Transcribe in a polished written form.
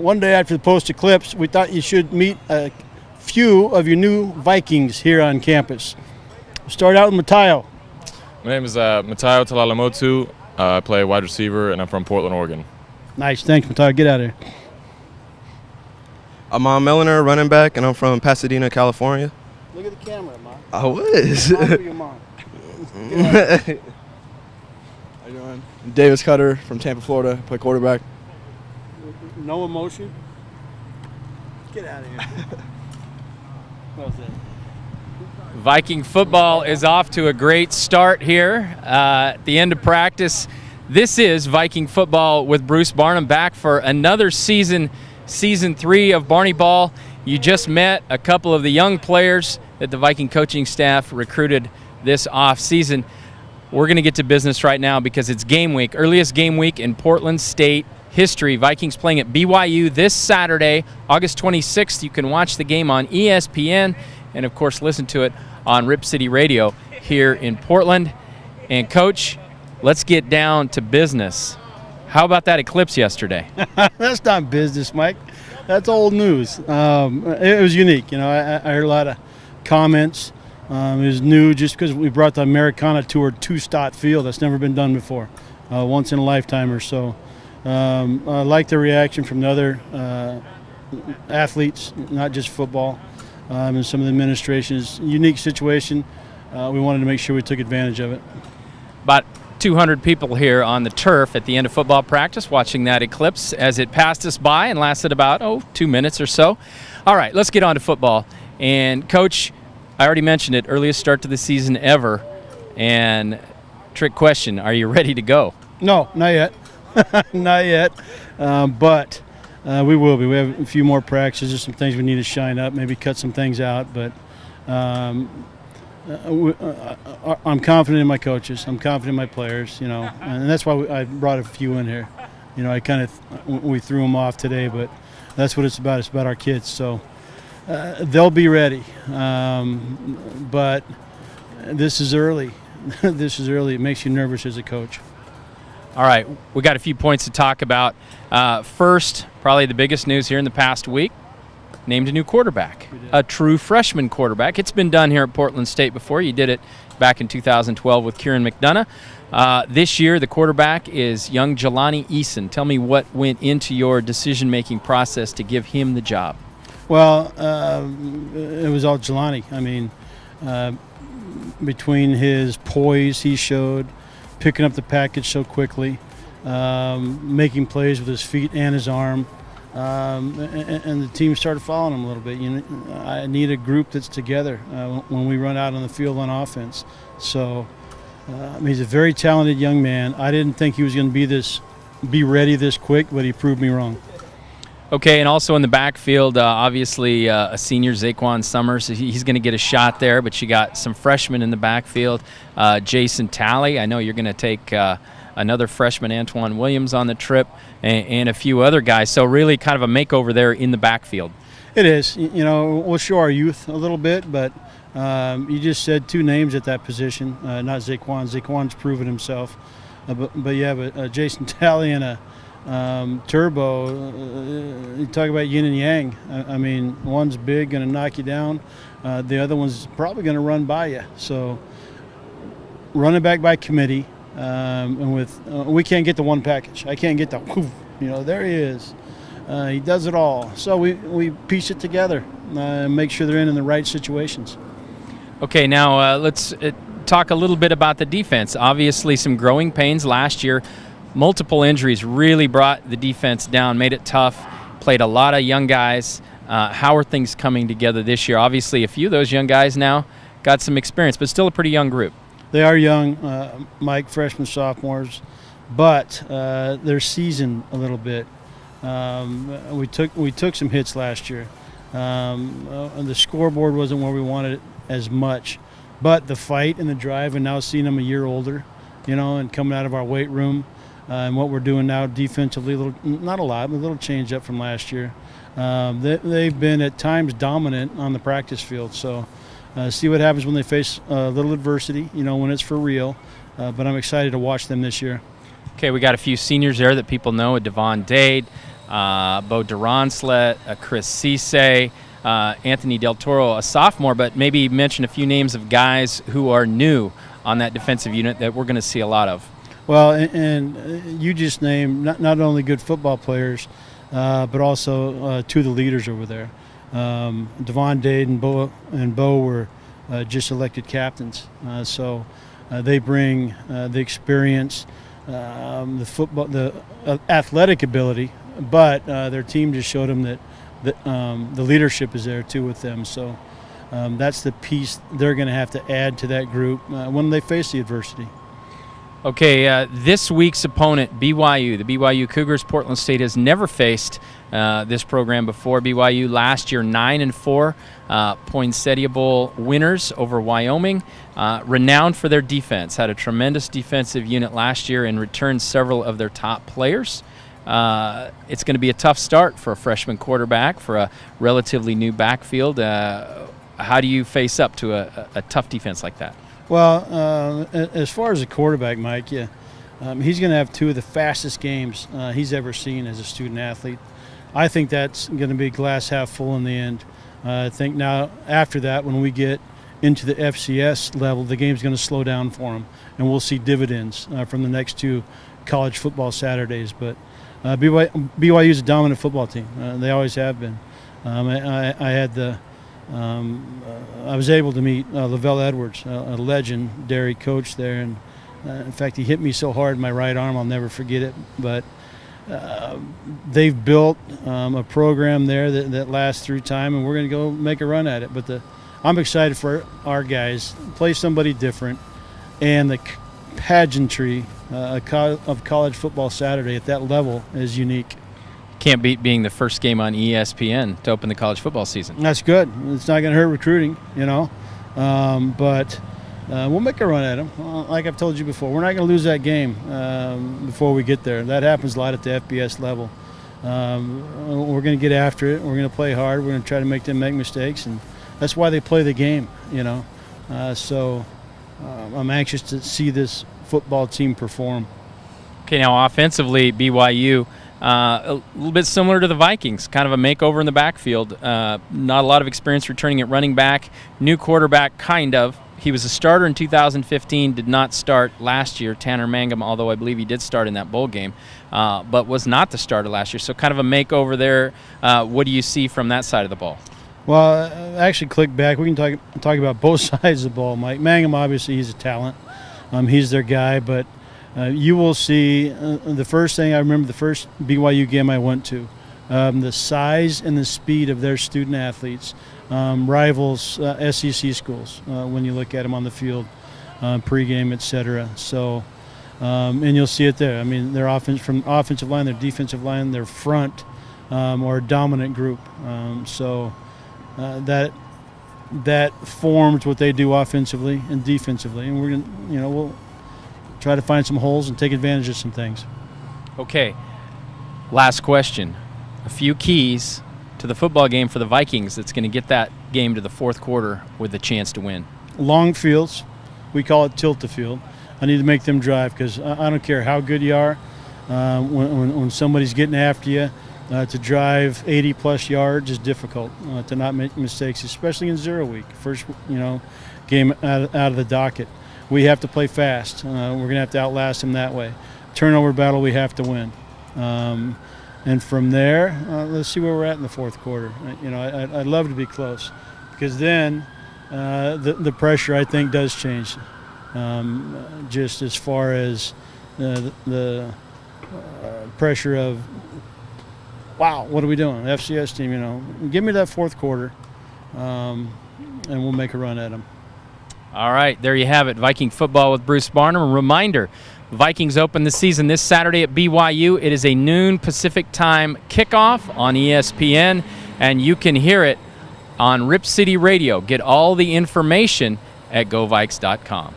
one day after the post-eclipse, we thought you should meet a few of your new Vikings here on campus. We'll start out with Matayo. My name is Matayo Talalamotu. I play wide receiver, and I'm from Portland, Oregon. Nice. Thanks, Matayo. Get out of here. I'm Milliner, running back, and I'm from Pasadena, California. Look at the camera, Mom. I was. Mom for your mom. How you doing? Davis Cutter from Tampa, Florida. Play quarterback. No emotion. Get out of here. What was that? Viking football is off to a great start here at the end of practice. This is Viking football with Bruce Barnum back for another season 3 of Barney Ball. You just met a couple of the young players that the Viking coaching staff recruited this off season. We're going to get to business right now because it's game week, earliest game week in Portland State history. Vikings playing at BYU this Saturday, August 26th. You can watch the game on ESPN and, of course, listen to it on Rip City Radio here in Portland. And, Coach, let's get down to business. How about that eclipse yesterday? That's not business, Mike. That's old news. It was unique. You know, I heard a lot of comments. It was new just because we brought the Americana to our 2-stot field. That's never been done before, once in a lifetime or so. I like the reaction from the other athletes, not just football. And some of the administration's unique situation. We wanted to make sure we took advantage of it. About 200 people here on the turf at the end of football practice watching that eclipse as it passed us by and lasted about 2 minutes or so. All right, let's get on to football. And, Coach, I already mentioned it, earliest start to the season ever. And trick question, are you ready to go? No, not yet. Not yet. But we will be. We have a few more practices. There's some things we need to shine up, maybe cut some things out. But I'm confident in my coaches. I'm confident in my players, you know. And that's why I brought a few in here. You know, we threw them off today, but that's what it's about. It's about our kids. So they'll be ready. But this is early. This is early. It makes you nervous as a coach. All right, we got a few points to talk about. First, probably the biggest news here in the past week, named a new quarterback, a true freshman quarterback. It's been done here at Portland State before. You did it back in 2012 with Kieran McDonough. This year, the quarterback is young Jelani Eason. Tell me what went into your decision-making process to give him the job. Well, it was all Jelani. I mean, between his poise he showed, picking up the package so quickly, making plays with his feet and his arm, and the team started following him a little bit. You know, I need a group that's together when we run out on the field on offense. So he's a very talented young man. I didn't think he was going to be ready this quick, but he proved me wrong. Okay, and also in the backfield, obviously a senior, Zaquan Summers. He's going to get a shot there, but you got some freshmen in the backfield. Jason Talley, I know you're going to take another freshman, Antoine Williams, on the trip, and a few other guys. So really kind of a makeover there in the backfield. It is. You know, we'll show our youth a little bit, but you just said two names at that position, not Zaquan. Zaquan's proven himself. But Jason Talley and a Turbo, you talk about yin and yang. I mean, one's big, going to knock you down. The other one's probably going to run by you. So running back by committee, and we can't get the one package. I can't get the whoof. You know, there he is. He does it all. So we piece it together and make sure they're in the right situations. Okay, now let's talk a little bit about the defense. Obviously, some growing pains last year. Multiple injuries really brought the defense down, made it tough, played a lot of young guys. How are things coming together this year? Obviously, a few of those young guys now got some experience, but still a pretty young group. They are young, Mike, freshmen, sophomores, but they're seasoned a little bit. We took some hits last year. The scoreboard wasn't where we wanted it as much, but the fight and the drive, and now seeing them a year older, you know, and coming out of our weight room, and what we're doing now defensively, not a lot, but a little change up from last year. They've been at times dominant on the practice field. So see what happens when they face a little adversity, you know, when it's for real. But I'm excited to watch them this year. Okay, we got a few seniors there that people know, Devon Dade, Bo Duronslet, Chris Cisse, Anthony Del Toro, a sophomore, but maybe mention a few names of guys who are new on that defensive unit that we're going to see a lot of. Well, and you just named not only good football players, but also two of the leaders over there. Devon Dade and Bo were just elected captains, so they bring the experience, the football, the athletic ability, but their team just showed them that the leadership is there too with them. So that's the piece they're going to have to add to that group when they face the adversity. Okay, this week's opponent, BYU, the BYU Cougars. Portland State has never faced this program before. BYU last year 9-4, Poinsettia Bowl winners over Wyoming, renowned for their defense. Had a tremendous defensive unit last year and returned several of their top players. It's going to be a tough start for a freshman quarterback, for a relatively new backfield. How do you face up to a tough defense like that? Well, as far as a quarterback, Mike, he's going to have two of the fastest games he's ever seen as a student athlete. I think that's going to be glass half full in the end. I think now after that, when we get into the FCS level, the game's going to slow down for him, and we'll see dividends from the next two college football Saturdays. But BYU is a dominant football team. They always have been. I was able to meet Lavelle Edwards, a legendary coach there, and in fact, he hit me so hard in my right arm, I'll never forget it. But they've built a program there that lasts through time, and we're going to go make a run at it. But I'm excited for our guys, play somebody different, and the pageantry of college football Saturday at that level is unique. Can't beat being the first game on ESPN to open the college football season. That's good. It's not going to hurt recruiting, but we'll make a run at them. Like I've told you before, we're not going to lose that game before we get there. That happens a lot at the FBS level. We're going to get after it. We're going to play hard. We're going to try to make them make mistakes, and that's why they play the game, So I'm anxious to see this football team perform. Okay, now offensively, BYU, a little bit similar to the Vikings, kind of a makeover in the backfield. Not a lot of experience returning at running back. New quarterback, kind of. He was a starter in 2015, did not start last year. Tanner Mangum, although I believe he did start in that bowl game, but was not the starter last year. So kind of a makeover there. What do you see from that side of the ball? Well, actually, click back. We can talk about both sides of the ball, Mike. Mangum, obviously, he's a talent. He's their guy, but you will see the first thing I remember, the first BYU game I went to, the size and the speed of their student athletes rivals SEC schools when you look at them on the field, pregame, etc. So, and you'll see it there. I mean, their offensive line, their defensive line, their front are a dominant group. That forms what they do offensively and defensively, and we're gonna, we'll try to find some holes and take advantage of some things. Okay, last question. A few keys to the football game for the Vikings that's going to get that game to the fourth quarter with a chance to win. Long fields. We call it tilt-a-field. I need to make them drive because I don't care how good you are. When somebody's getting after you, to drive 80-plus yards is difficult, to not make mistakes, especially in 0 week. First, game out of the docket. We have to play fast. We're going to have to outlast them that way. Turnover battle, we have to win. And from there, let's see where we're at in the fourth quarter. I'd love to be close because then the pressure, I think, does change. Just as far as the pressure of, wow, what are we doing? The FCS team, give me that fourth quarter, and we'll make a run at them. All right, there you have it. Viking football with Bruce Barnum. A reminder, Vikings open the season this Saturday at BYU. It is a noon Pacific time kickoff on ESPN, and you can hear it on Rip City Radio. Get all the information at GoVikes.com.